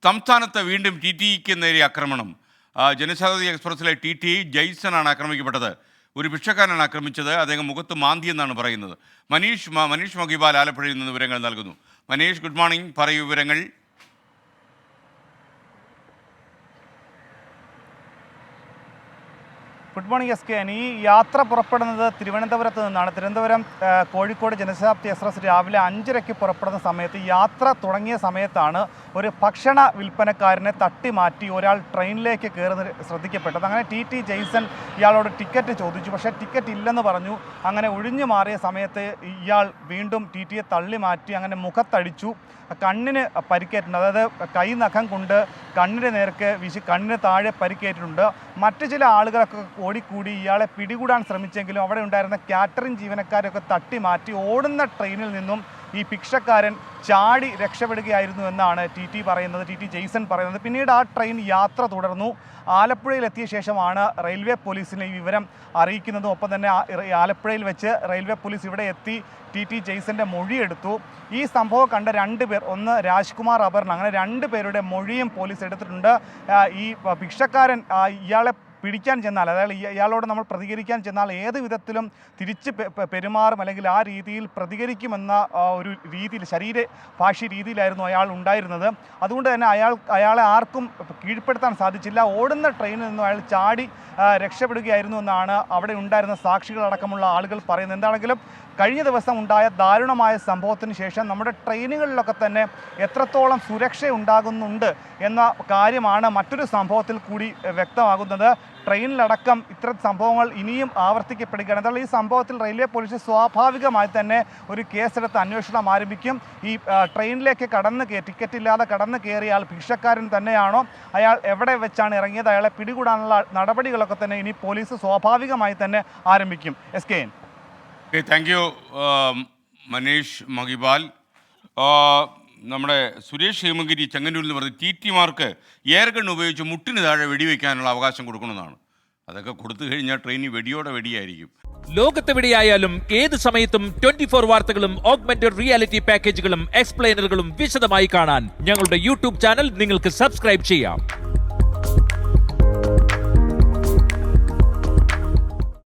സംസ്ഥാനത്ത് വീണ്ടും ടി ടിക്ക് നേരെ ആക്രമണം. ജനശതാബ്ദി എക്സ്പ്രസ്സിലെ ടി ടി ജെയ്സനാണ് ആക്രമിക്കപ്പെട്ടത്. ഒരു ഭിക്ഷക്കാരനാണ് ആക്രമിച്ചത്. അദ്ദേഹം മുഖത്ത് മാന്തി എന്നാണ് പറയുന്നത്. മനീഷ് മൊഗിബാൽ ആലപ്പുഴയിൽ നിന്ന് വിവരങ്ങൾ നൽകുന്നു. മനീഷ്, ഗുഡ് മോർണിംഗ്, പറയൂ വിവരങ്ങൾ. Good morning S K. ഈ യാത്ര പുറപ്പെടുന്നത് തിരുവനന്തപുരത്ത് നിന്നാണ്. തിരുവനന്തപുരം കോഴിക്കോട് ജനശതാബ്ദി എക്സ്പ്രസ് രാവിലെ 5:30 പുറപ്പെടുന്ന സമയത്ത് യാത്ര തുടങ്ങിയ സമയത്താണ് ഒരു ഭക്ഷണ വിൽപ്പനക്കാരനെ തട്ടി മാറ്റി ഒരാൾ ട്രെയിനിലേക്ക് കയറുന്നത് ശ്രദ്ധിക്കപ്പെട്ടത്. അങ്ങനെ ടി ടി ജെയ്സൺ ഇയാളോട് ടിക്കറ്റ് ചോദിച്ചു, പക്ഷേ ടിക്കറ്റ് ഇല്ലെന്ന് പറഞ്ഞു. അങ്ങനെ ഒഴിഞ്ഞു മാറിയ സമയത്ത് ഇയാൾ വീണ്ടും ടി ടിയെ തള്ളി മാറ്റി അങ്ങനെ മുഖത്തടിച്ചു. കണ്ണിന് പരിക്കേറ്റിട്ടുണ്ട്, അതായത് കൈ നഖം കൊണ്ട് കണ്ണിന് നേർക്ക് വീശി കണ്ണിന് താഴെ പരിക്കേറ്റിട്ടുണ്ട്. മറ്റു ചില ആളുകളൊക്കെ ഓടിക്കൂടി ഇയാളെ പിടികൂടാൻ ശ്രമിച്ചെങ്കിലും അവിടെ ഉണ്ടായിരുന്ന കാറ്ററിംഗ് ജീവനക്കാരൊക്കെ തട്ടി മാറ്റി ഓടുന്ന ട്രെയിനിൽ നിന്നും ഈ ഭിക്ഷക്കാരൻ ചാടി രക്ഷപ്പെടുകയായിരുന്നു എന്നാണ് ടി ടി ജെയ്സൺ പറയുന്നത്. പിന്നീട് ആ ട്രെയിൻ യാത്ര തുടർന്നു. ആലപ്പുഴയിലെത്തിയ ശേഷമാണ് റെയിൽവേ പോലീസിനെ ഈ വിവരം അറിയിക്കുന്നതും. ഒപ്പം തന്നെ ആലപ്പുഴയിൽ വെച്ച് റെയിൽവേ പോലീസ് ഇവിടെ എത്തി ടി ജെയ്സൻ്റെ മൊഴിയെടുത്തു. ഈ സംഭവം കണ്ട 2 പേർ, ഒന്ന് രാജ്കുമാർ, അപർണ, അങ്ങനെ 2 പേരുടെ മൊഴിയും പോലീസ് എടുത്തിട്ടുണ്ട്. ഈ ഭിക്ഷക്കാരൻ ഇയാളെ പിടിക്കാൻ ചെന്നാൽ, അതായത് ഇയാളോട് നമ്മൾ പ്രതികരിക്കാൻ ചെന്നാൽ ഏത് വിധത്തിലും തിരിച്ച് പെരുമാറും, അല്ലെങ്കിൽ ആ രീതിയിൽ പ്രതികരിക്കുമെന്ന ഒരു രീതിയിൽ, ഭാഷ രീതിയിലായിരുന്നു അയാൾ ഉണ്ടായിരുന്നത്. അതുകൊണ്ട് തന്നെ അയാളെ ആർക്കും കീഴ്പ്പെടുത്താൻ സാധിച്ചില്ല. ഓടുന്ന ട്രെയിനിൽ നിന്നും അയാൾ ചാടി രക്ഷപ്പെടുകയായിരുന്നു എന്നാണ് അവിടെ ഉണ്ടായിരുന്ന സാക്ഷികളടക്കമുള്ള ആളുകൾ പറയുന്നത്. എന്താണെങ്കിലും കഴിഞ്ഞ ദിവസം ഉണ്ടായ ദാരുണമായ സംഭവത്തിന് ശേഷം നമ്മുടെ ട്രെയിനുകളിലൊക്കെ തന്നെ എത്രത്തോളം സുരക്ഷ ഉണ്ടാകുന്നുണ്ട് എന്ന കാര്യമാണ് മറ്റൊരു സംഭവത്തിൽ കൂടി വ്യക്തമാകുന്നത്. ട്രെയിനിലടക്കം ഇത്തരം സംഭവങ്ങൾ ഇനിയും ആവർത്തിക്കപ്പെടുകയാണ്. എന്നാൽ ഈ സംഭവത്തിൽ റെയിൽവേ പോലീസ് സ്വാഭാവികമായി തന്നെ ഒരു കേസെടുത്ത് അന്വേഷണം ആരംഭിക്കും. ഈ ട്രെയിനിലേക്ക് ടിക്കറ്റ് ഇല്ലാതെ കടന്നു കയറിയ ആൾ ഭിക്ഷക്കാരൻ തന്നെയാണോ, അയാൾ എവിടെ വെച്ചാണ് ഇറങ്ങിയത്, അയാളെ പിടികൂടാനുള്ള നടപടികളൊക്കെ തന്നെ ഇനി പോലീസ് സ്വാഭാവികമായി തന്നെ ആരംഭിക്കും. S K. Thank you Manish മൊഗിബാൽ. നമ്മുടെ സുരേഷ് ഹേമഗിരി ചെങ്ങന്നൂരിൽ നിന്ന് പറഞ്ഞ് ടി ടിമാർക്ക് എയർ ഗൺ ഉപയോഗിച്ച് മുട്ടിന് താഴെ വെടിവെക്കാനുള്ള അവകാശം കൊടുക്കണമെന്നാണ്. അതൊക്കെ കൊടുത്തു കഴിഞ്ഞാൽ ട്രെയിനിൽ വെടിയോടെ വെടിയായിരിക്കും. ലോകത്തെവിടെയായാലും ഏത് സമയത്തും 24 വാർത്തകളും ഓഗ്മെന്റഡ് റിയാലിറ്റി പാക്കേജുകളും എക്സ്പ്ലെയിനറുകളും വിശദമായി കാണാൻ ഞങ്ങളുടെ യൂട്യൂബ് ചാനൽ നിങ്ങൾക്ക് സബ്സ്ക്രൈബ് ചെയ്യാം.